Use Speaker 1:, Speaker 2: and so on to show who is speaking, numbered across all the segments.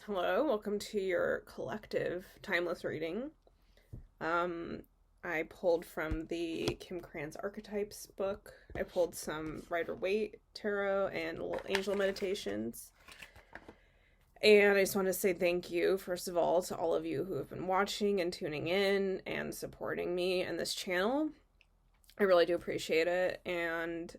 Speaker 1: Hello, welcome to your collective timeless reading. I pulled from the Kim Krans Archetypes book. I pulled some Rider-Waite tarot and angel meditations. And I just want to say thank you, first of all, to all of you who have been watching and tuning in and supporting me and this channel. I really do appreciate it. And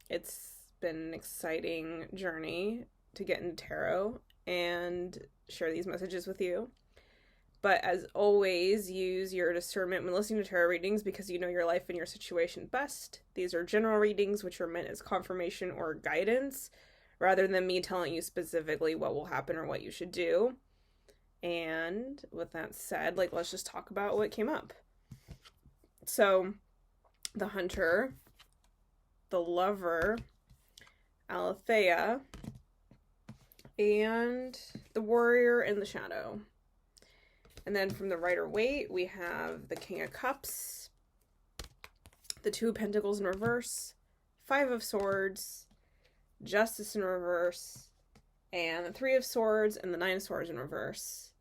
Speaker 1: it's been an exciting journey to get into tarot and share these messages with you. But as always, use your discernment when listening to tarot readings because you know your life and your situation best. These are general readings which are meant as confirmation or guidance rather than me telling you specifically what will happen or what you should do. And with that said, let's just talk about what came up. So, the Hunter, the Lover, Aletheia, and the Warrior in the Shadow. And then from the Rider-Waite, we have the King of Cups, the Two of Pentacles in reverse, Five of Swords, Justice in reverse, and the Three of Swords and the Nine of Swords in reverse.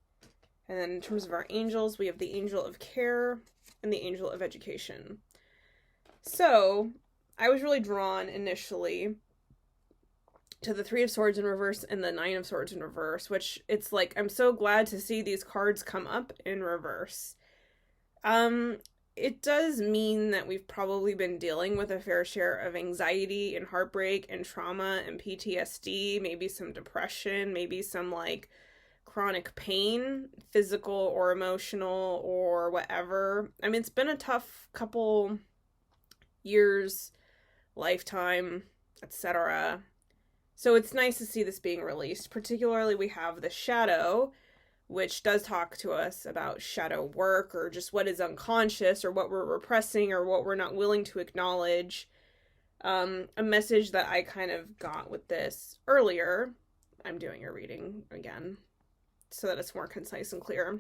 Speaker 1: And then in terms of our angels, we have the Angel of Care and the Angel of Education. So, I was really drawn initially to the Three of Swords in reverse and the Nine of Swords in reverse, which it's like, I'm so glad to see these cards come up in reverse. It does mean that we've probably been dealing with a fair share of anxiety and heartbreak and trauma and PTSD, maybe some depression, maybe some chronic pain, physical or emotional or whatever. I mean, it's been a tough couple years, lifetime, etc. So it's nice to see this being released. Particularly, we have the Shadow, which does talk to us about shadow work or just what is unconscious or what we're repressing or what we're not willing to acknowledge. A message that I kind of got with this earlier, I'm doing a reading again so that it's more concise and clear,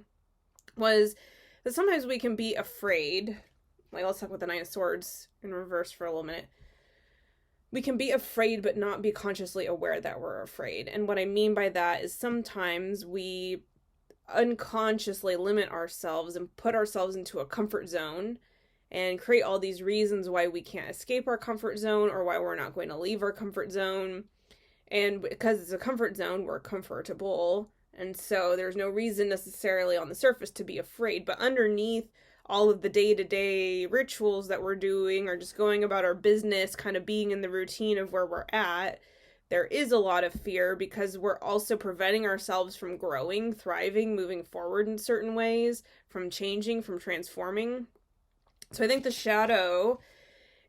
Speaker 1: was that sometimes we can be afraid. Let's talk about the Nine of Swords in reverse for a little minute. We can be afraid but not be consciously aware that we're afraid. And what I mean by that is sometimes we unconsciously limit ourselves and put ourselves into a comfort zone and create all these reasons why we can't escape our comfort zone or why we're not going to leave our comfort zone. And because it's a comfort zone, we're comfortable. And so there's no reason necessarily on the surface to be afraid. But underneath all of the day-to-day rituals that we're doing or just going about our business, kind of being in the routine of where we're at, there is a lot of fear because we're also preventing ourselves from growing, thriving, moving forward in certain ways, from changing, from transforming. So I think the Shadow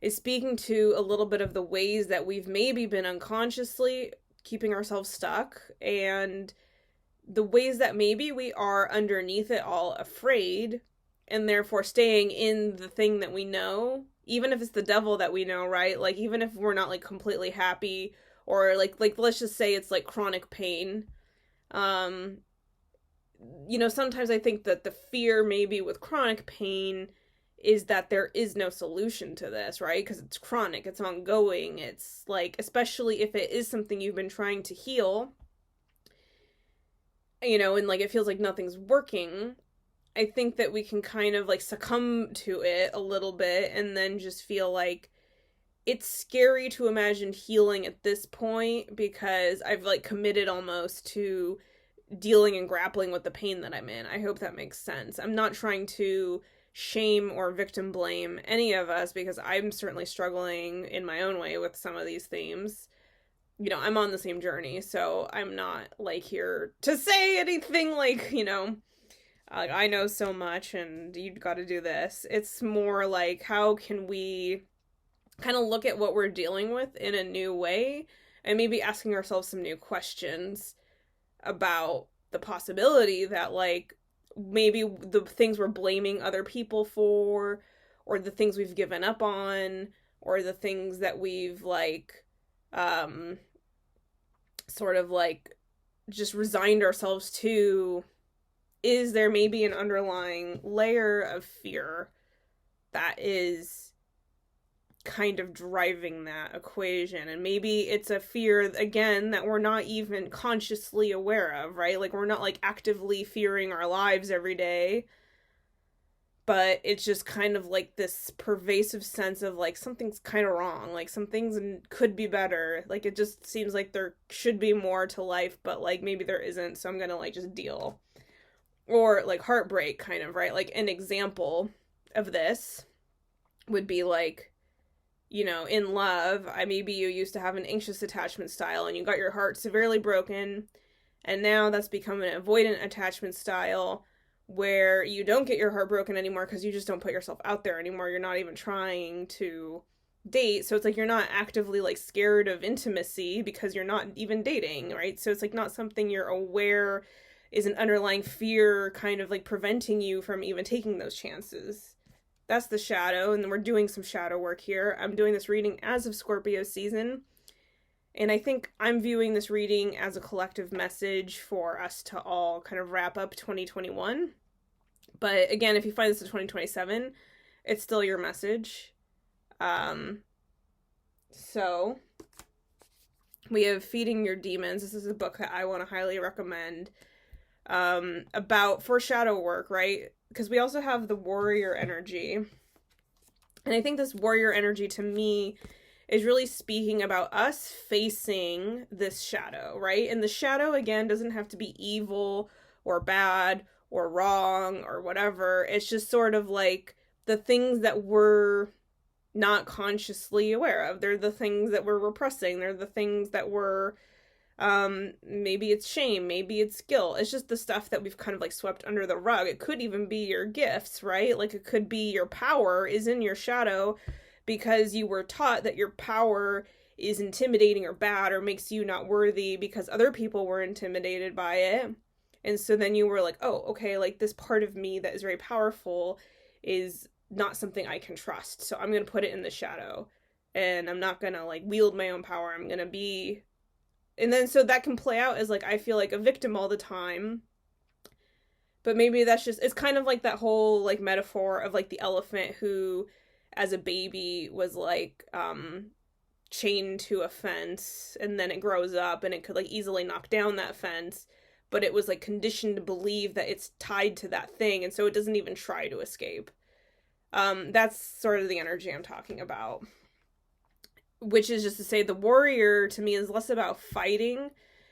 Speaker 1: is speaking to a little bit of the ways that we've maybe been unconsciously keeping ourselves stuck and the ways that maybe we are underneath it all afraid and therefore staying in the thing that we know, even if it's the devil that we know, right? Even if we're not completely happy or let's just say it's chronic pain. Sometimes I think that the fear maybe with chronic pain is that there is no solution to this, right? Because it's chronic, it's ongoing, it's especially if it is something you've been trying to heal, and it feels like nothing's working. I think that we can kind of succumb to it a little bit and then just feel like it's scary to imagine healing at this point because I've committed almost to dealing and grappling with the pain that I'm in. I hope that makes sense. I'm not trying to shame or victim blame any of us because I'm certainly struggling in my own way with some of these themes. I'm on the same journey, so I'm not here to say anything I know so much and you gotta do this. It's more how can we kind of look at what we're dealing with in a new way and maybe asking ourselves some new questions about the possibility that maybe the things we're blaming other people for or the things we've given up on or the things that we've sort of just resigned ourselves to, is there maybe an underlying layer of fear that is kind of driving that equation. And maybe it's a fear, again, that we're not even consciously aware of, right? Like, we're not, like, actively fearing our lives every day, but it's just kind of like this pervasive sense of, like, something's kind of wrong, like, some things could be better, like, it just seems like there should be more to life, but, like, maybe there isn't, so I'm gonna, like, just deal. Or, like, heartbreak, kind of, right? Like, an example of this would be, like, you know, in love, maybe you used to have an anxious attachment style and you got your heart severely broken, and now that's become an avoidant attachment style where you don't get your heart broken anymore because you just don't put yourself out there anymore. You're not even trying to date. So it's like you're not actively, like, scared of intimacy because you're not even dating, right? So it's, like, not something you're aware is an underlying fear kind of, like, preventing you from even taking those chances. That's the shadow, and we're doing some shadow work here. I'm doing this reading as of Scorpio season, and I think I'm viewing this reading as a collective message for us to all kind of wrap up 2021. But again, if you find this in 2027, it's still your message. So we have Feeding Your Demons. This is a book that I want to highly recommend, about for shadow work, right? Because we also have the warrior energy. And I think this warrior energy, to me, is really speaking about us facing this shadow, right? And the shadow, again, doesn't have to be evil or bad or wrong or whatever. It's just sort of like the things that we're not consciously aware of. They're the things that we're repressing. They're the things that we're maybe it's shame, maybe it's guilt. It's just the stuff that we've kind of, like, swept under the rug. It could even be your gifts, right? Like, it could be your power is in your shadow because you were taught that your power is intimidating or bad or makes you not worthy because other people were intimidated by it. And so then you were like, oh, okay, like, this part of me that is very powerful is not something I can trust. So I'm going to put it in the shadow and I'm not going to, like, wield my own power. I'm going to be. And then so that can play out as, like, I feel like a victim all the time. But maybe that's just, it's kind of like that whole, like, metaphor of, like, the elephant who, as a baby, was, like, chained to a fence, and then it grows up, and it could, like, easily knock down that fence, but it was, like, conditioned to believe that it's tied to that thing, and so it doesn't even try to escape. That's sort of the energy I'm talking about. Which is just to say the warrior, to me, is less about fighting,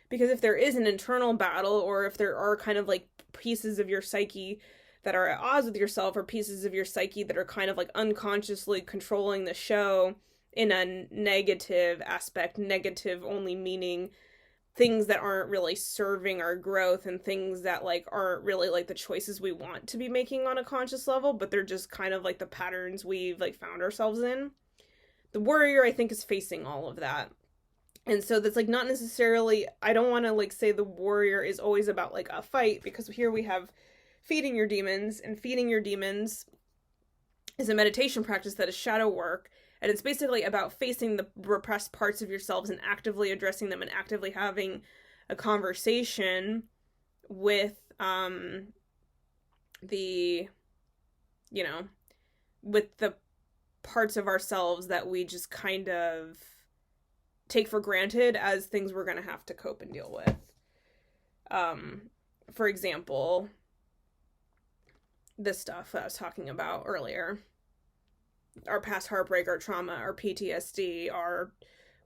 Speaker 1: because if there is an internal battle, or if there are kind of, like, pieces of your psyche that are at odds with yourself, or pieces of your psyche that are kind of, like, unconsciously controlling the show in a negative aspect, negative only meaning things that aren't really serving our growth and things that, like, aren't really, like, the choices we want to be making on a conscious level, but they're just kind of, like, the patterns we've, like, found ourselves in. The warrior, I think, is facing all of that. And so that's, like, not necessarily, I don't want to, like, say the warrior is always about, like, a fight, because here we have Feeding Your Demons, and Feeding Your Demons is a meditation practice that is shadow work, and it's basically about facing the repressed parts of yourselves and actively addressing them and actively having a conversation with the, you know, with the parts of ourselves that we just kind of take for granted as things we're going to have to cope and deal with. For example, this stuff that I was talking about earlier. Our past heartbreak, our trauma, our PTSD, our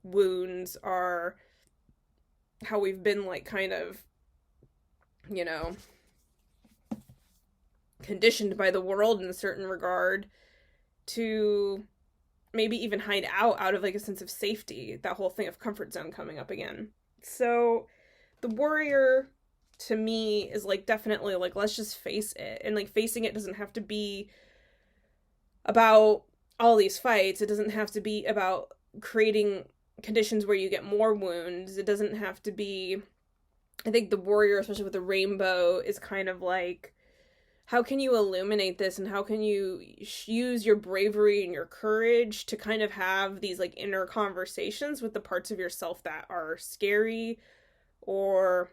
Speaker 1: wounds, our how we've been, like, kind of, you know, conditioned by the world in a certain regard to maybe even hide out of, like, a sense of safety, that whole thing of comfort zone coming up again. So the warrior, to me, is, like, definitely, like, let's just face it. And, like, facing it doesn't have to be about all these fights. It doesn't have to be about creating conditions where you get more wounds. It doesn't have to be, I think the warrior, especially with the rainbow, is kind of like, how can you illuminate this, and how can you use your bravery and your courage to kind of have these, like, inner conversations with the parts of yourself that are scary or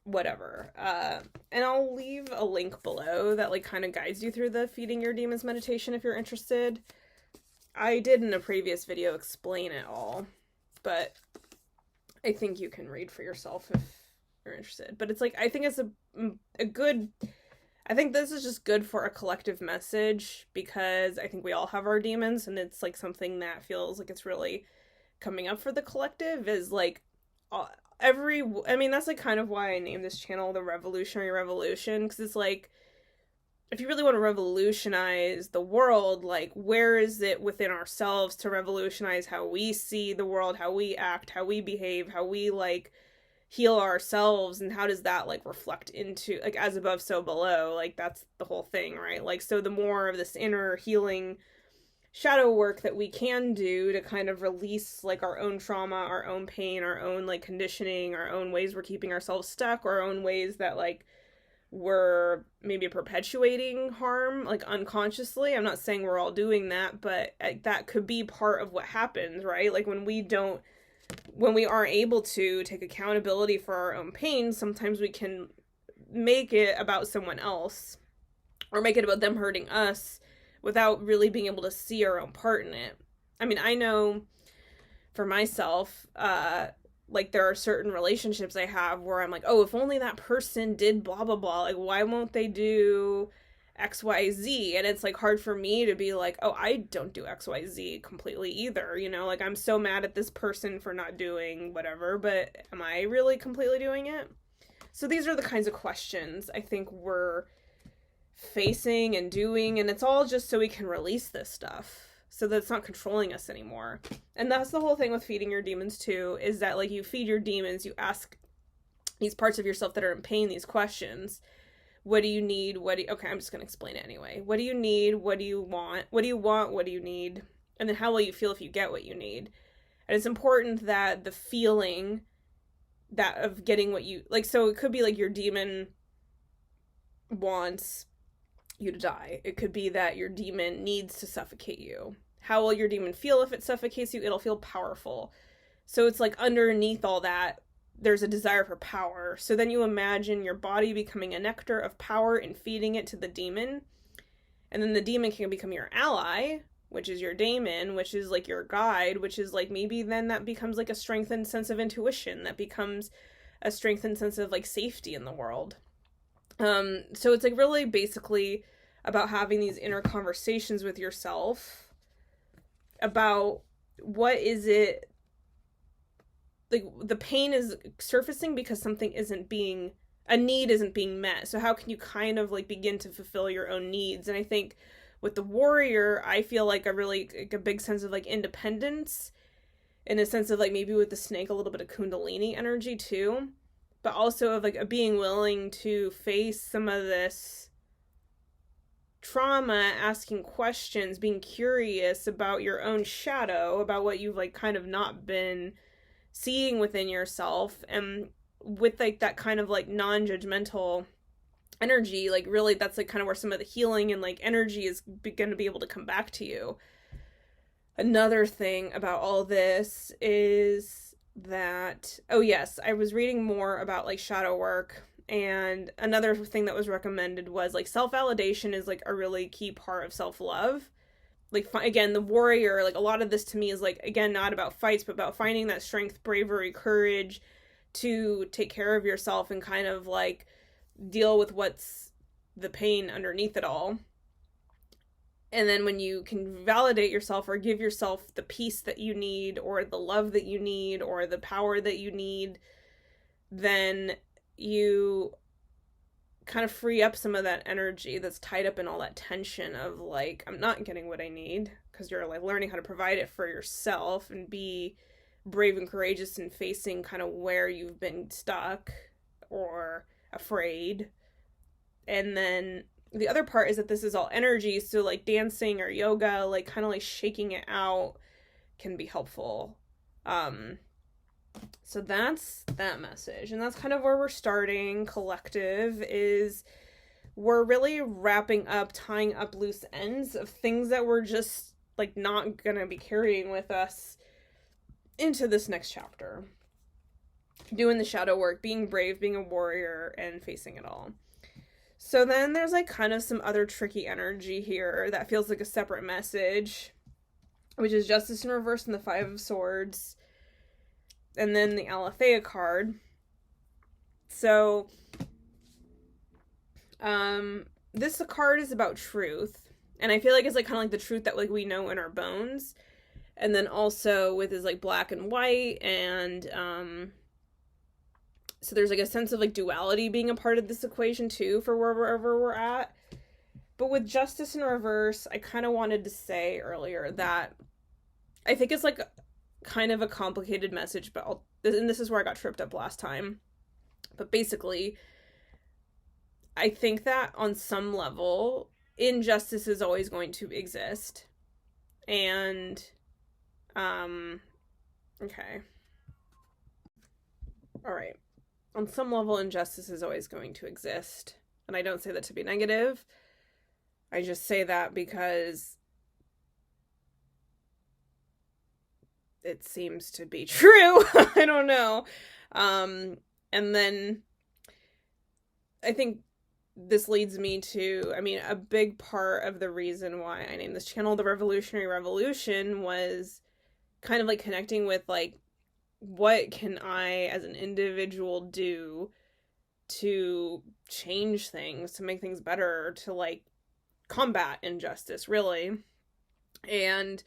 Speaker 1: whatever. And I'll leave a link below that, like, kind of guides you through the Feeding Your Demons meditation if you're interested. I did in a previous video explain it all, but I think you can read for yourself if you're interested. But it's like, I think it's a good, I think this is just good for a collective message, because I think we all have our demons, and it's like something that feels like it's really coming up for the collective, is like I mean, that's like kind of why I named this channel The Revolutionary Revolution, because it's like, if you really want to revolutionize the world, like, where is it within ourselves to revolutionize how we see the world, how we act, how we behave, how we, like, heal ourselves, and how does that, like, reflect into, like, as above, so below, like, that's the whole thing, right? Like, so the more of this inner healing shadow work that we can do to kind of release, like, our own trauma, our own pain, our own, like, conditioning, our own ways we're keeping ourselves stuck, or our own ways that, like, we're maybe perpetuating harm, like, unconsciously. I'm not saying we're all doing that, but that could be part of what happens, right? Like, when we aren't able to take accountability for our own pain, sometimes we can make it about someone else, or make it about them hurting us, without really being able to see our own part in it. I mean, I know for myself, like, there are certain relationships I have where I'm like, oh, if only that person did blah, blah, blah, like, why won't they do X, Y, Z? And it's, like, hard for me to be like, oh, I don't do X, Y, Z completely either, you know? Like, I'm so mad at this person for not doing whatever, but am I really completely doing it? So these are the kinds of questions I think we're facing and doing, and it's all just so we can release this stuff, so that it's not controlling us anymore. And that's the whole thing with feeding your demons too, is that, like, you feed your demons, you ask these parts of yourself that are in pain these questions. What do you need? Okay, I'm just going to explain it anyway. What do you need? What do you want? What do you want? What do you need? And then how will you feel if you get what you need? And it's important that the feeling that of getting what you, like, so it could be like your demon wants you to die. It could be that your demon needs to suffocate you. How will your demon feel if it suffocates you? It'll feel powerful. So it's like, underneath all that, there's a desire for power. So then you imagine your body becoming a nectar of power and feeding it to the demon. And then the demon can become your ally, which is your daemon, which is like your guide, which is like, maybe then that becomes like a strengthened sense of intuition, that becomes a strengthened sense of, like, safety in the world. So it's like really basically about having these inner conversations with yourself about what is it, like, the pain is surfacing because something a need isn't being met. So how can you kind of, like, begin to fulfill your own needs? And I think with the warrior, I feel like a big sense of, like, independence, in a sense of, like, maybe with the snake, a little bit of Kundalini energy too, but also of, like, being willing to face some of this trauma, asking questions, being curious about your own shadow, about what you've, like, kind of not been seeing within yourself, and with, like, that kind of, like, non-judgmental energy, like, really that's, like, kind of where some of the healing and, like, energy is going to be able to come back to you. Another thing about all this is that, oh yes, I was reading more about, like, shadow work, and another thing that was recommended was, like, self-validation is, like, a really key part of self-love. Like, again, the warrior, like, a lot of this to me is, like, again, not about fights, but about finding that strength, bravery, courage to take care of yourself and kind of, like, deal with what's the pain underneath it all. And then when you can validate yourself, or give yourself the peace that you need, or the love that you need, or the power that you need, then you kind of free up some of that energy that's tied up in all that tension of, like, I'm not getting what I need, because you're, like, learning how to provide it for yourself and be brave and courageous in facing kind of where you've been stuck or afraid. And then the other part is that this is all energy, so, like, dancing or yoga, like, kind of, like, shaking it out can be helpful. So that's that message, and that's kind of where we're starting collective, is we're really wrapping up, tying up loose ends of things that we're just, like, not gonna be carrying with us into this next chapter. Doing the shadow work, being brave, being a warrior, and facing it all. So then there's, like, kind of some other tricky energy here that feels like a separate message. which is Justice in Reverse and the Five of Swords, and then the Aletheia card. So, this card is about truth, and I feel like it's like kind of like the truth that like we know in our bones, and then also with his like black and white, and so there's like a sense of like duality being a part of this equation too for wherever we're at. But with Justice in Reverse, I kind of wanted to say earlier that I think it's like kind of a complicated message, but and this is where I got tripped up last time. But basically, I think that on some level, injustice is always going to exist. And, okay. All right. On some level, injustice is always going to exist. And I don't say that to be negative. I just say that because it seems to be true. I don't know. And then I think this leads me to, I mean, a big part of the reason why I named this channel The Revolutionary Revolution was kind of like connecting with like, what can I as an individual do to change things, to make things better, to like combat injustice, really. And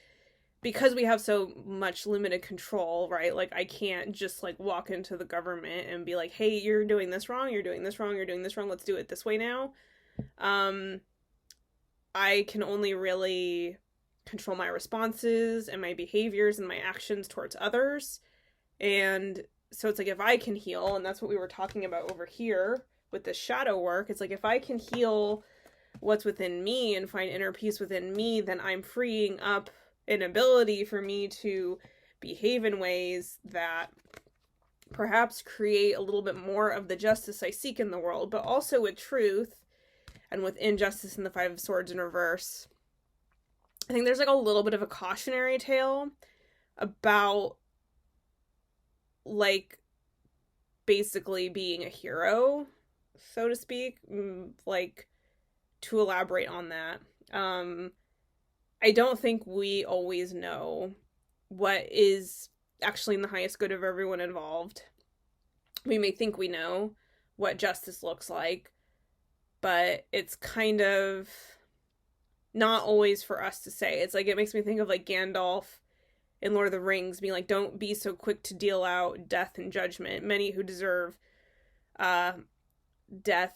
Speaker 1: because we have so much limited control, right? Like, I can't just like walk into the government and be like, hey, you're doing this wrong, you're doing this wrong, you're doing this wrong, let's do it this way now. I can only really control my responses and my behaviors and my actions towards others. And so it's like, if I can heal, and that's what we were talking about over here with the shadow work, it's like, if I can heal what's within me and find inner peace within me, then I'm freeing up an ability for me to behave in ways that perhaps create a little bit more of the justice I seek in the world, but also with truth and with injustice in the Five of Swords in reverse. I think there's like a little bit of a cautionary tale about like basically being a hero, so to speak, like to elaborate on that. I don't think we always know what is actually in the highest good of everyone involved. We may think we know what justice looks like, but it's kind of not always for us to say. It's like, it makes me think of like Gandalf in Lord of the Rings being like, don't be so quick to deal out death and judgment. Many who deserve death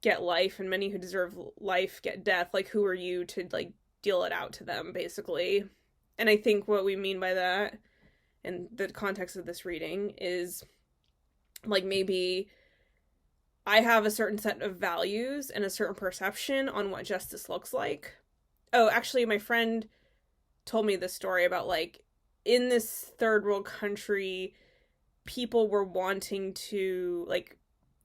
Speaker 1: get life, and many who deserve life get death. Like, who are you to like deal it out to them, basically? And I think what we mean by that in the context of this reading is like, maybe I have a certain set of values and a certain perception on what justice looks like. Oh, actually, my friend told me this story about like, in this third world country, people were wanting to like,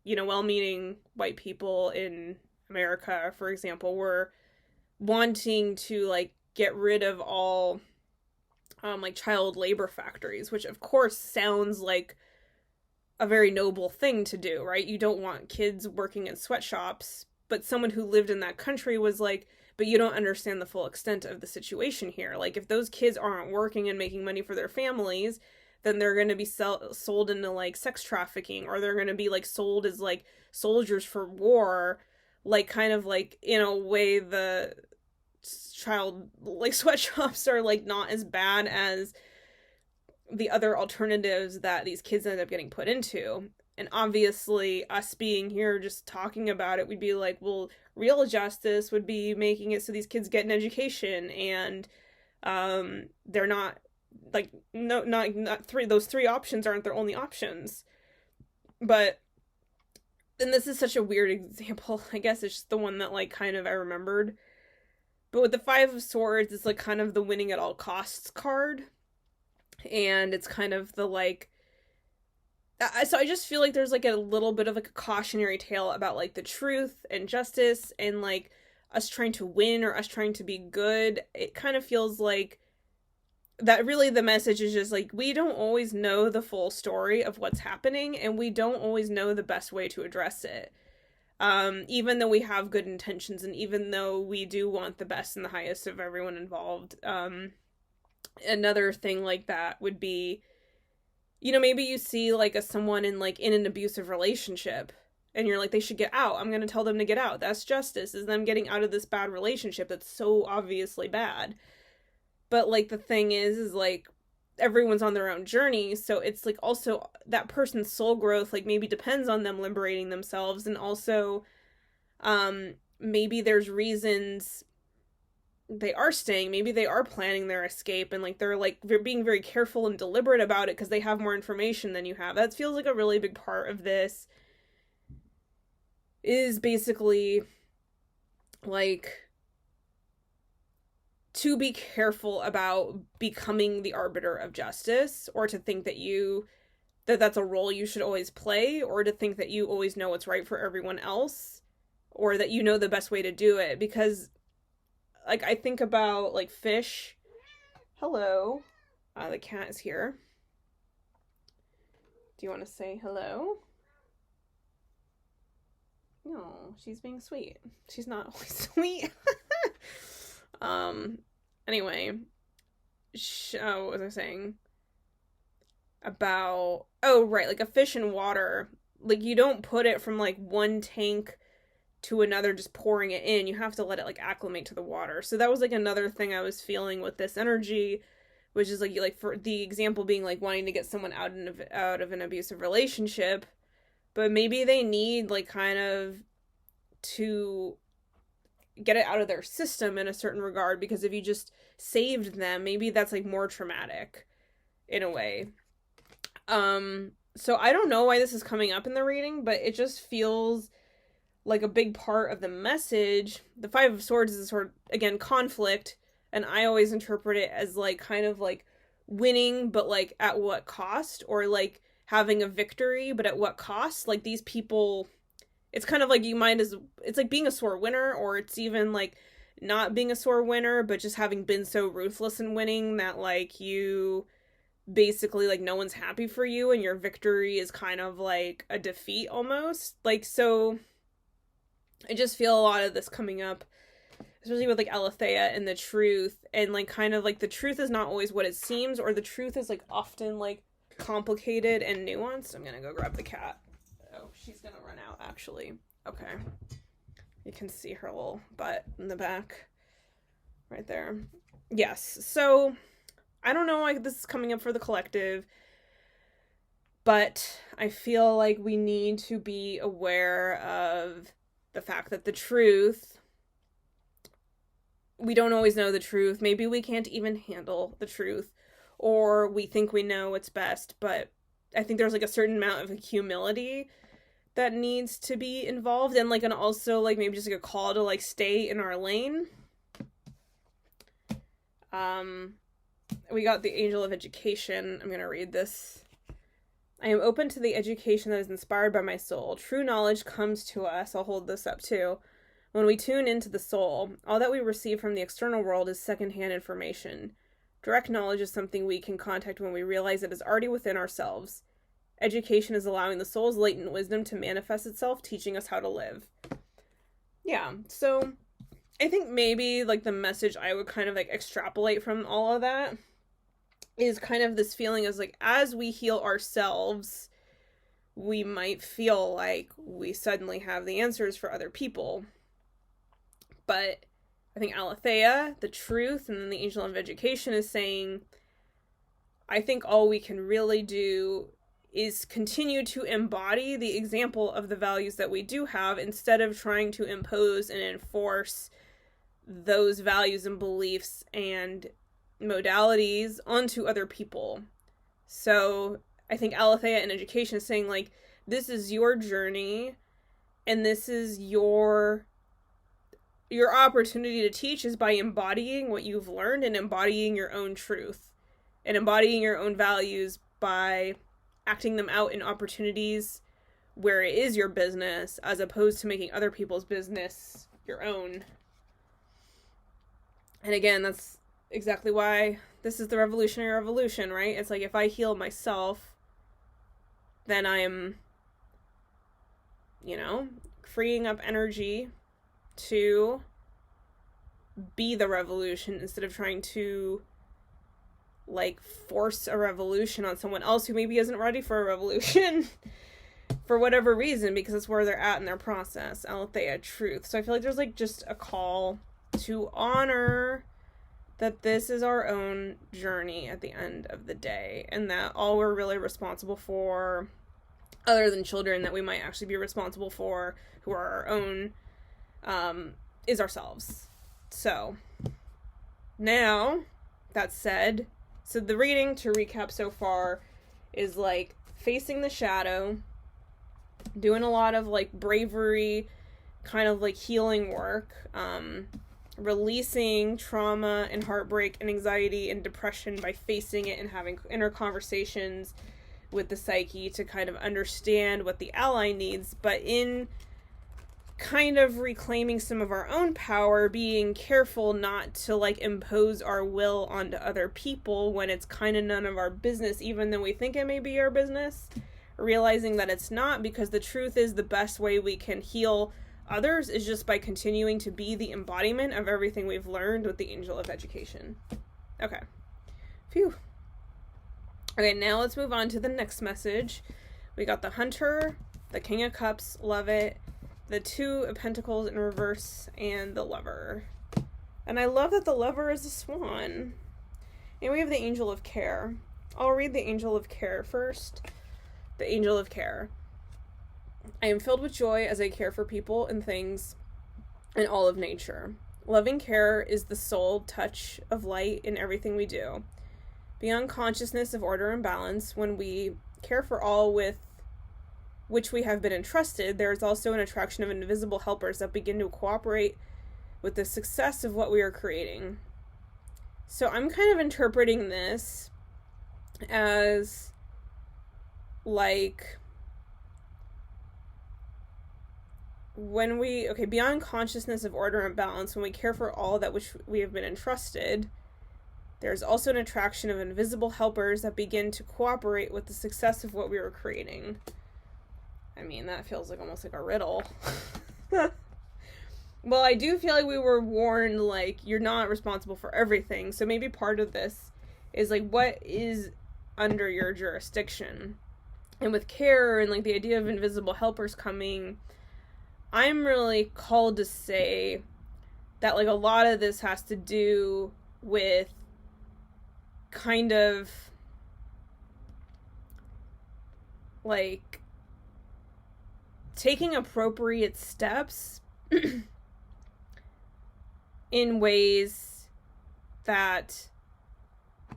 Speaker 1: you know, well-meaning white people in America, for example, were wanting to like get rid of all like child labor factories, which of course sounds like a very noble thing to do, right? You don't want kids working in sweatshops, but someone who lived in that country was like, but you don't understand the full extent of the situation here. Like, if those kids aren't working and making money for their families, then they're going to be sold into like sex trafficking, or they're going to be like sold as like soldiers for war, like kind of like in a way the child like sweatshops are like not as bad as the other alternatives that these kids end up getting put into. And obviously, us being here just talking about it, we'd be like, well, real justice would be making it so these kids get an education, and they're not like, not those three options aren't their only options. But, and this is such a weird example, I guess it's just the one that like kind of I remembered. But with the Five of Swords, it's like kind of the winning at all costs card. And it's kind of the like, so I just feel like there's like a little bit of like a cautionary tale about like the truth and justice and like us trying to win or us trying to be good. It kind of feels like that really the message is just like, we don't always know the full story of what's happening, and we don't always know the best way to address it. Even though we have good intentions, and even though we do want the best and the highest of everyone involved, another thing like that would be, you know, maybe you see like someone in like in an abusive relationship and you're like, they should get out. I'm going to tell them to get out. That's justice, is them getting out of this bad relationship that's so obviously bad. But like the thing is like everyone's on their own journey, so it's like also that person's soul growth like maybe depends on them liberating themselves, and also maybe there's reasons they are staying. Maybe they are planning their escape, and like they're being very careful and deliberate about it because they have more information than you have. That feels like a really big part of this, is basically like to be careful about becoming the arbiter of justice, or to think that that's a role you should always play, or to think that you always know what's right for everyone else, or that you know the best way to do it. Because like I think about like Fish. Hello. The cat is here. Do you want to say hello? No, she's being sweet. She's not always sweet. Anyway, what was I saying? About, oh, right, like a fish in water. Like, you don't put it from like one tank to another just pouring it in. You have to let it like acclimate to the water. So that was like another thing I was feeling with this energy, which is like for the example being like wanting to get someone out of an abusive relationship, but maybe they need like kind of to get it out of their system in a certain regard, because if you just saved them, maybe that's like more traumatic in a way. So I don't know why this is coming up in the reading, but it just feels like a big part of the message. The Five of Swords is a sort of, again, conflict, and I always interpret it as like kind of like winning, but like at what cost, or like having a victory, but at what cost. Like these people, it's kind of like it's like being a sore winner, or it's even like not being a sore winner, but just having been so ruthless in winning that like you basically like no one's happy for you, and your victory is kind of like a defeat almost. Like, so I just feel a lot of this coming up, especially with like Alethea and the truth, and like kind of like the truth is not always what it seems, or the truth is like often like complicated and nuanced. I'm gonna go grab the cat. Oh, she's gonna run out actually. Okay. You can see her little butt in the back. Right there. Yes, so I don't know why this is coming up for the collective, but I feel like we need to be aware of the fact that the truth, we don't always know the truth. Maybe we can't even handle the truth, or we think we know what's best, but I think there's like a certain amount of humility that needs to be involved, and like, and also like maybe just like a call to like stay in our lane. We got the Angel of Education. I'm gonna read this. I am open to the education that is inspired by my soul. True knowledge comes to us. I'll hold this up too. When we tune into the soul, all that we receive from the external world is secondhand information. Direct knowledge is something we can contact when we realize it is already within ourselves. Education is allowing the soul's latent wisdom to manifest itself, teaching us how to live. Yeah, so I think maybe like the message I would kind of like extrapolate from all of that is kind of this feeling as like, as we heal ourselves, we might feel like we suddenly have the answers for other people. But I think Alethea, the truth, and then the Angel of Education is saying, I think all we can really do is continue to embody the example of the values that we do have, instead of trying to impose and enforce those values and beliefs and modalities onto other people. So I think Alethea in Education is saying like, this is your journey, and this is your opportunity to teach, is by embodying what you've learned and embodying your own truth and embodying your own values by acting them out in opportunities where it is your business, as opposed to making other people's business your own. And again, that's exactly why this is the revolutionary revolution, right? It's like, if I heal myself, then I'm, freeing up energy to be the revolution, instead of trying to like force a revolution on someone else who maybe isn't ready for a revolution for whatever reason, because it's where they're at in their process. Aletheia, truth. So I feel like there's like just a call to honor that this is our own journey at the end of the day, and that all we're really responsible for, other than children that we might actually be responsible for, who are our own, is ourselves. So, now, that said, so the reading, to recap so far, is like facing the shadow, doing a lot of like bravery, kind of like healing work, releasing trauma and heartbreak and anxiety and depression by facing it and having inner conversations with the psyche to kind of understand what the ally needs, but in kind of reclaiming some of our own power, being careful not to like impose our will onto other people when it's kind of none of our business, even though we think it may be our business, realizing that it's not, because the truth is the best way we can heal others is just by continuing to be the embodiment of everything we've learned with the Angel of Education. Okay. Phew. Okay, now let's move on to the next message. We got the Hunter, the King of Cups, love it, the Two of Pentacles in reverse, and the Lover. And I love that the Lover is a swan. And we have the Angel of Care. I'll read the Angel of Care first. The Angel of Care. I am filled with joy as I care for people and things and all of nature. Loving care is the soul touch of light in everything we do. Beyond consciousness of order and balance, when we care for all with which we have been entrusted, there is also an attraction of invisible helpers that begin to cooperate with the success of what we are creating. So I'm kind of interpreting this as like when we, beyond consciousness of order and balance, when we care for all that which we have been entrusted, there's also an attraction of invisible helpers that begin to cooperate with the success of what we were creating. I mean, that feels like almost like a riddle. Well, I do feel like we were warned, like, you're not responsible for everything, so maybe part of this is, like, what is under your jurisdiction? And with care and, like, the idea of invisible helpers coming, I'm really called to say that, like, a lot of this has to do with kind of, like, taking appropriate steps in ways that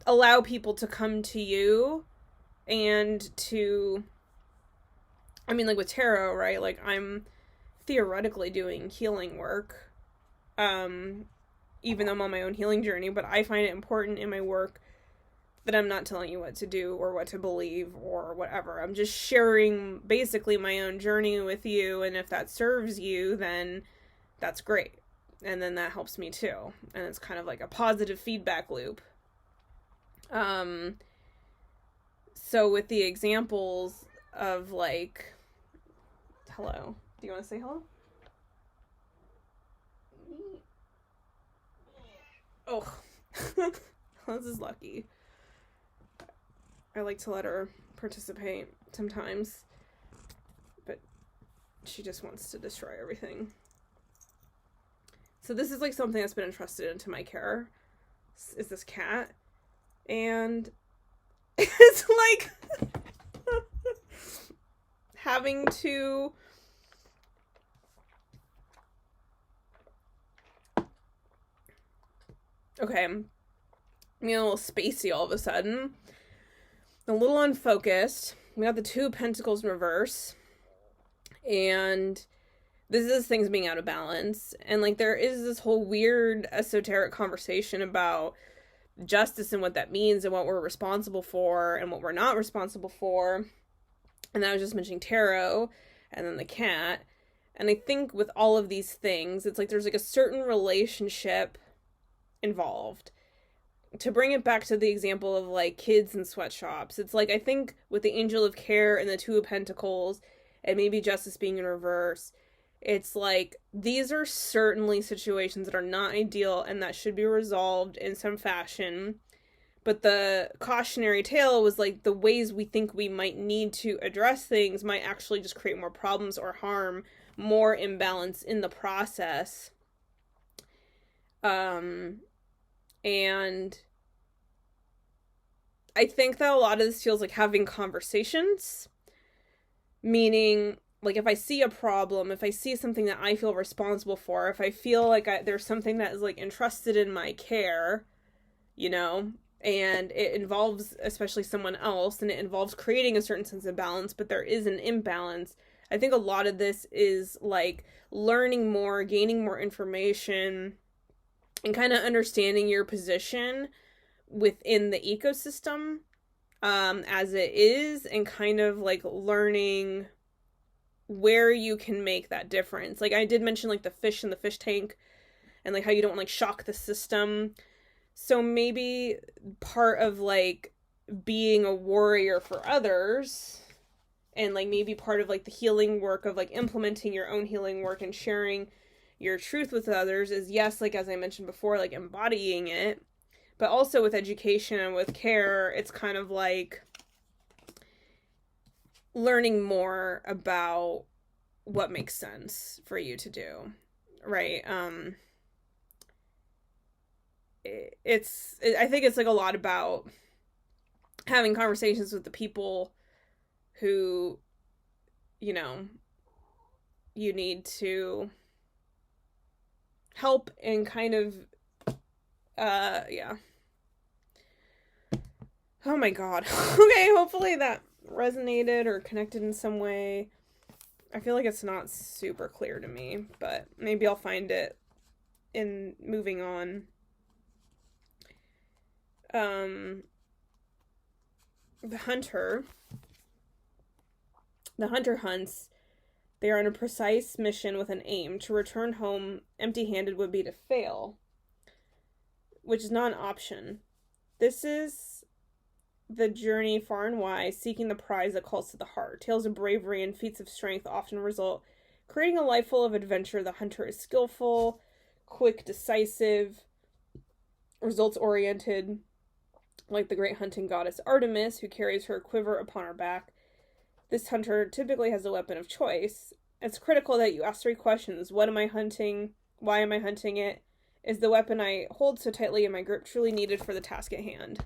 Speaker 1: allow people to come to you and to, I mean, like with tarot, right? Like, I'm theoretically doing healing work, even though I'm on my own healing journey, but I find it important in my work that I'm not telling you what to do or what to believe or whatever. I'm just sharing basically my own journey with you, and if that serves you, then that's great. And then that helps me too. And it's kind of like a positive feedback loop. So with the examples of like, hello. Do you want to say hello? Oh, this is lucky. I like to let her participate sometimes, but she just wants to destroy everything. So this is like something that's been entrusted into my care, is this cat, and it's like having to okay, I'm being a little spacey all of a sudden. A little unfocused. We got the Two of Pentacles in reverse. And this is things being out of balance. And like there is this whole weird esoteric conversation about justice and what that means and what we're responsible for and what we're not responsible for. And I was just mentioning tarot and then the cat. And I think with all of these things, it's like there's like a certain relationship involved. To bring it back to the example of like kids in sweatshops, it's like I think with the Angel of Care and the Two of Pentacles and maybe justice being in reverse, it's like these are certainly situations that are not ideal and that should be resolved in some fashion, But the cautionary tale was like the ways we think we might need to address things might actually just create more problems or harm, more imbalance in the process. And I think that a lot of this feels like having conversations, meaning like if I see a problem, if I see something that I feel responsible for, if I feel like there's something that is like entrusted in my care, you know, and it involves especially someone else, and it involves creating a certain sense of balance, but there is an imbalance. I think a lot of this is like learning more, gaining more information, and kind of understanding your position within the ecosystem as it is, and kind of like learning where you can make that difference. Like I did mention like the fish in the fish tank and like how you don't like shock the system. So maybe part of like being a warrior for others, and like maybe part of like the healing work of like implementing your own healing work and sharing your truth with others is, yes, like as I mentioned before, like embodying it, but also with education and with care, it's kind of like learning more about what makes sense for you to do, right? I think it's like a lot about having conversations with the people who, you know, you need to help and kind of yeah. Oh my god. Okay, hopefully that resonated or connected in some way. I feel like it's not super clear to me, but maybe I'll find it in moving on. The hunter hunts. They are on a precise mission with an aim. To return home empty-handed would be to fail, which is not an option. This is the journey far and wide, seeking the prize that calls to the heart. Tales of bravery and feats of strength often result. Creating a life full of adventure, the hunter is skillful, quick, decisive, results-oriented, like the great hunting goddess Artemis, who carries her quiver upon her back. This hunter typically has a weapon of choice. It's critical that you ask 3 questions. What am I hunting? Why am I hunting it? Is the weapon I hold so tightly in my grip truly needed for the task at hand?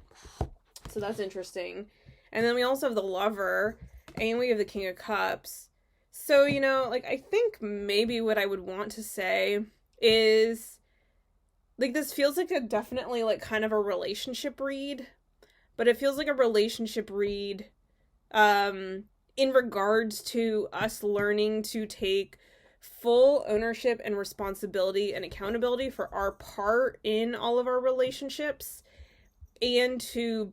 Speaker 1: So that's interesting. And then we also have the lover, and we have the King of Cups. So, you know, like, I think maybe what I would want to say is, like, this feels like a definitely, like, kind of a relationship read, but it feels like a relationship read, in regards to us learning to take full ownership and responsibility and accountability for our part in all of our relationships, and to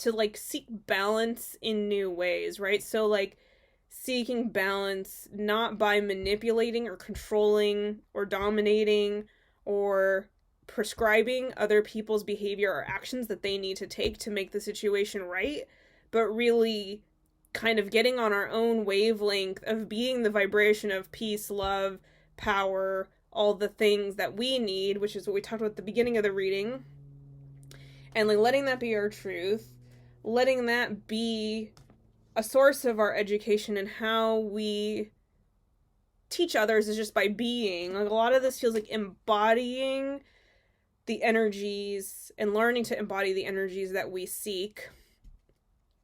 Speaker 1: like seek balance in new ways, right? So like seeking balance not by manipulating or controlling or dominating or prescribing other people's behavior or actions that they need to take to make the situation right, but really kind of getting on our own wavelength of being the vibration of peace, love, power, all the things that we need, which is what we talked about at the beginning of the reading. And like letting that be our truth, letting that be a source of our education, and how we teach others is just by being. Like a lot of this feels like embodying the energies and learning to embody the energies that we seek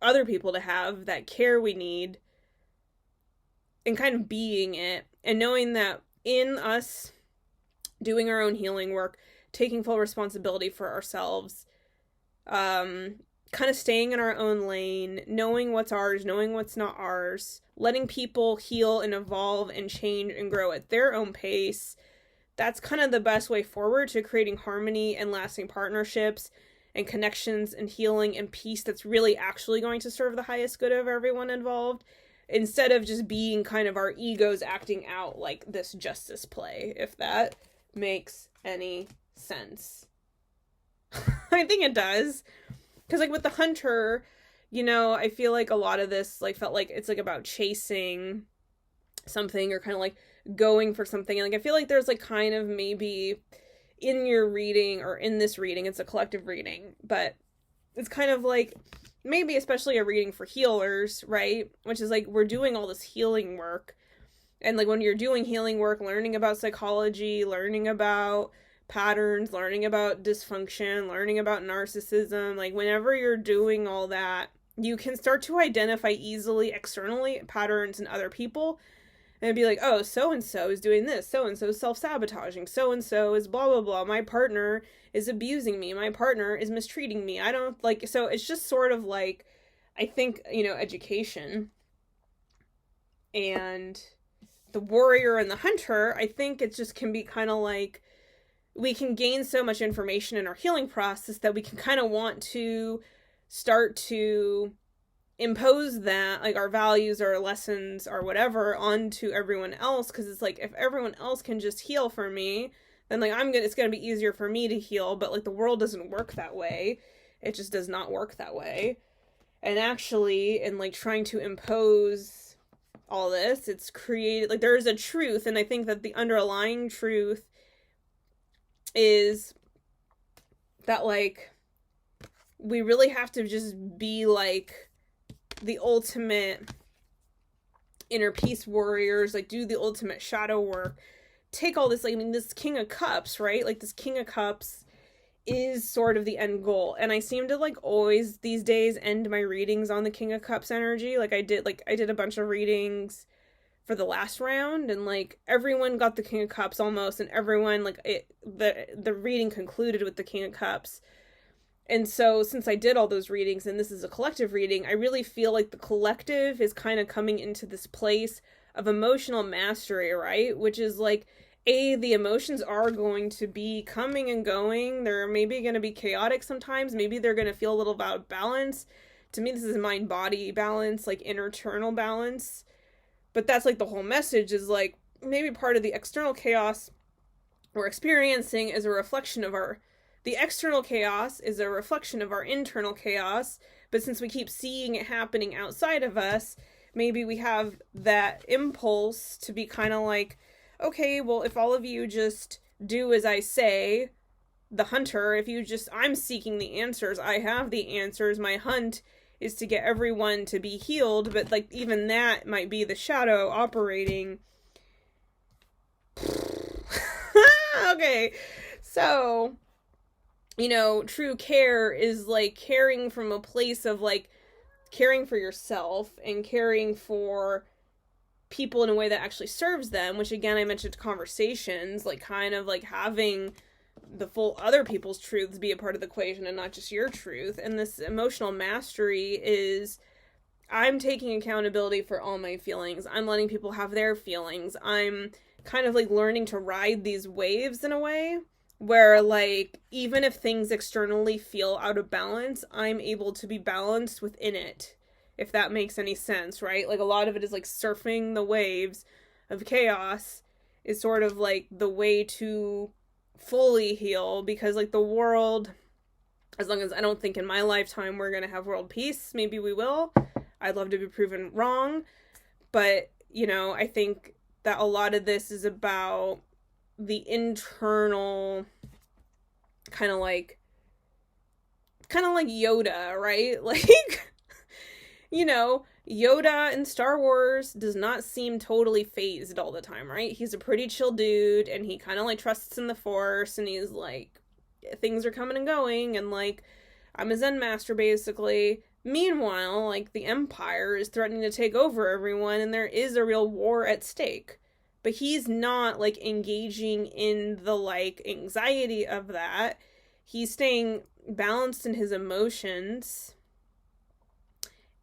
Speaker 1: other people to have, that care we need, and kind of being it, and knowing that in us doing our own healing work, taking full responsibility for ourselves, kind of staying in our own lane, knowing what's ours, knowing what's not ours, letting people heal and evolve and change and grow at their own pace. That's kind of the best way forward to creating harmony and lasting partnerships and connections and healing and peace that's really actually going to serve the highest good of everyone involved, instead of just being kind of our egos acting out like this justice play, if that makes any sense. I think it does. Because like with the hunter, you know, I feel like a lot of this like felt like it's like about chasing something or kind of like going for something. And like I feel like there's like kind of maybe in your reading, or in this reading, it's a collective reading, but it's kind of like, maybe especially a reading for healers, right? Which is like, we're doing all this healing work. And like when you're doing healing work, learning about psychology, learning about patterns, learning about dysfunction, learning about narcissism, like whenever you're doing all that, you can start to identify easily externally patterns in other people and be like, oh, so-and-so is doing this, so-and-so is self-sabotaging, so-and-so is blah, blah, blah, my partner is abusing me, my partner is mistreating me, I don't, like, so it's just sort of like, I think, education. And the warrior and the hunter, I think it just can be kind of like, we can gain so much information in our healing process that we can kind of want to start to impose that, like our values or lessons or whatever, onto everyone else, because it's like, if everyone else can just heal for me, then like it's gonna be easier for me to heal. But like the world doesn't work that way. It just does not work that way. And actually, in like trying to impose all this, it's created, like, there is a truth, and I think that the underlying truth is that like we really have to just be like the ultimate inner peace warriors, like do the ultimate shadow work, take all this, like, I mean, this King of Cups, right? Like this King of Cups is sort of the end goal. And I seem to like always these days end my readings on the King of Cups energy. Like I did a bunch of readings for the last round, and like everyone got the King of Cups almost, and everyone, like, the reading concluded with the King of Cups. And so since I did all those readings, and this is a collective reading, I really feel like the collective is kind of coming into this place of emotional mastery, right? Which is like, the emotions are going to be coming and going. They're maybe going to be chaotic sometimes. Maybe they're going to feel a little out of balance. To me, this is mind-body balance, like internal balance. But that's like the whole message, is like, maybe part of the external chaos we're experiencing is a reflection of the external chaos is a reflection of our internal chaos. But since we keep seeing it happening outside of us, maybe we have that impulse to be kind of like, okay, well, if all of you just do as I say, the hunter, I'm seeking the answers, I have the answers, my hunt is to get everyone to be healed. But like, even that might be the shadow operating. Okay, so, true care is like caring from a place of like caring for yourself and caring for people in a way that actually serves them, which again, I mentioned conversations, like kind of like having the full other people's truths be a part of the equation and not just your truth. And this emotional mastery is, I'm taking accountability for all my feelings. I'm letting people have their feelings. I'm kind of like learning to ride these waves in a way where, like, even if things externally feel out of balance, I'm able to be balanced within it, if that makes any sense, right? Like, a lot of it is like surfing the waves of chaos is sort of like the way to fully heal, because like the world, as long as, I don't think in my lifetime we're gonna have world peace. Maybe we will. I'd love to be proven wrong. But, I think that a lot of this is about the internal kind of like Yoda, right? Like, Yoda in Star Wars does not seem totally phased all the time, right? He's a pretty chill dude, and he kind of like trusts in the Force, and he's like, things are coming and going, and like, I'm a Zen master basically. Meanwhile, like, the Empire is threatening to take over everyone, and there is a real war at stake. But he's not like engaging in the like anxiety of that. He's staying balanced in his emotions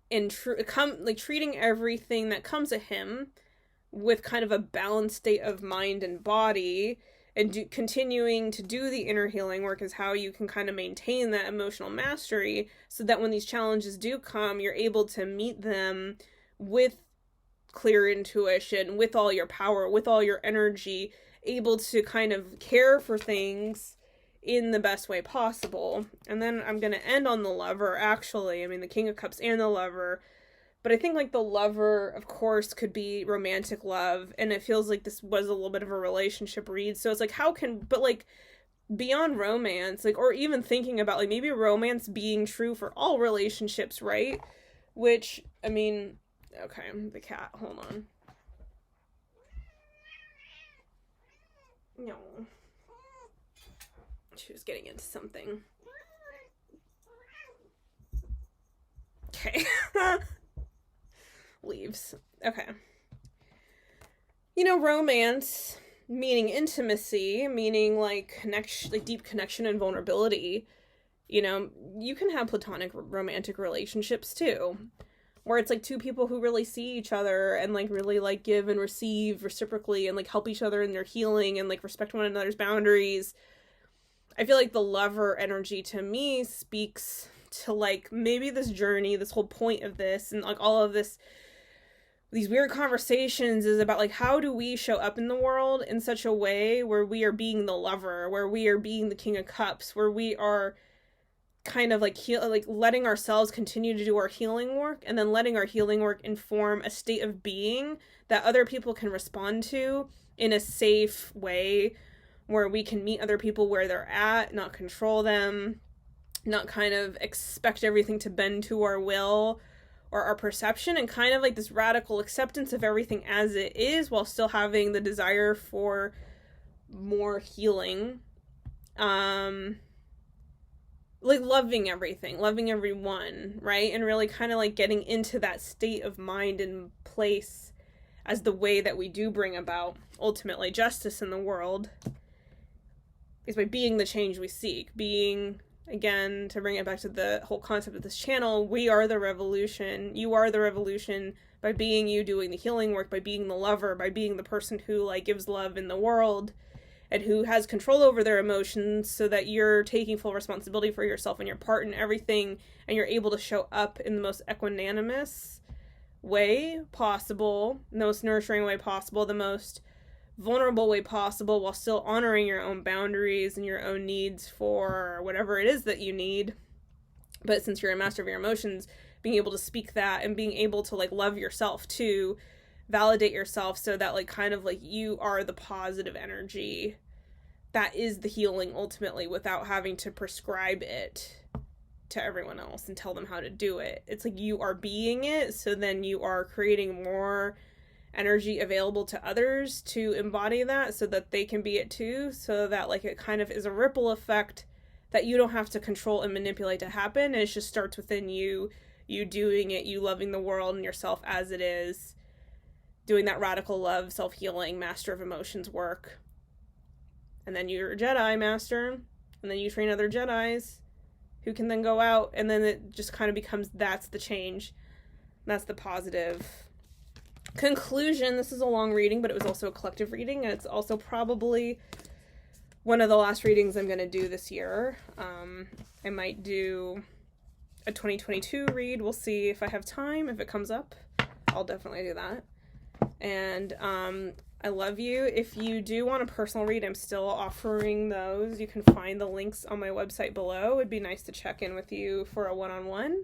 Speaker 1: and treating everything that comes at him with kind of a balanced state of mind and body, and continuing to do the inner healing work is how you can kind of maintain that emotional mastery, so that when these challenges do come, you're able to meet them with clear intuition, with all your power, with all your energy, able to kind of care for things in the best way possible. And then I'm going to end on the Lover, actually. I mean, the King of Cups and the Lover. But I think, like, the Lover, of course, could be romantic love. And it feels like this was a little bit of a relationship read. So it's like, but, like, beyond romance, like, or even thinking about, like, maybe romance being true for all relationships, right? Which, I mean, okay, the cat, hold on. No. She was getting into something. Okay. Leaves. Okay. You know, romance, meaning intimacy, meaning like connection, like deep connection and vulnerability. You know, you can have platonic romantic relationships too, where it's like two people who really see each other and like really like give and receive reciprocally and like help each other in their healing and like respect one another's boundaries. I feel like the lover energy to me speaks to like maybe this journey, this whole point of this, and like all of this, these weird conversations is about like how do we show up in the world in such a way where we are being the lover, where we are being the King of Cups, where we are kind of like like letting ourselves continue to do our healing work, and then letting our healing work inform a state of being that other people can respond to in a safe way, where we can meet other people where they're at, not control them, not kind of expect everything to bend to our will or our perception, and kind of like this radical acceptance of everything as it is while still having the desire for more healing. Like loving everything, loving everyone, right? And really kind of like getting into that state of mind and place as the way that we do bring about ultimately justice in the world, is by being the change we seek. Being, again, to bring it back to the whole concept of this channel, we are the revolution. You are the revolution by being you, doing the healing work, by being the lover, by being the person who like gives love in the world and who has control over their emotions, so that you're taking full responsibility for yourself and your part in everything, and you're able to show up in the most equanimous way possible, the most nurturing way possible, the most vulnerable way possible, while still honoring your own boundaries and your own needs for whatever it is that you need. But since you're a master of your emotions, being able to speak that and being able to like love yourself too, validate yourself, so that like kind of like you are the positive energy that is the healing ultimately, without having to prescribe it to everyone else and tell them how to do it. It's like you are being it, so then you are creating more energy available to others to embody that, so that they can be it too, so that like it kind of is a ripple effect that you don't have to control and manipulate to happen. And it just starts within you doing it, you loving the world and yourself as it is, doing that radical love, self-healing, master of emotions work. And then you're a Jedi master, and then you train other Jedis who can then go out, and then it just kind of becomes, that's the change. That's the positive conclusion. This is a long reading, but it was also a collective reading, and it's also probably one of the last readings I'm going to do this year. I might do a 2022 read. We'll see if I have time. If it comes up, I'll definitely do that. And I love you. If you do want a personal read, I'm still offering those. You can find the links on my website below. It'd be nice to check in with you for a one-on-one.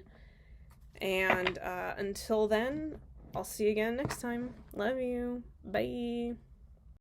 Speaker 1: And until then, I'll see you again next time. Love you. Bye.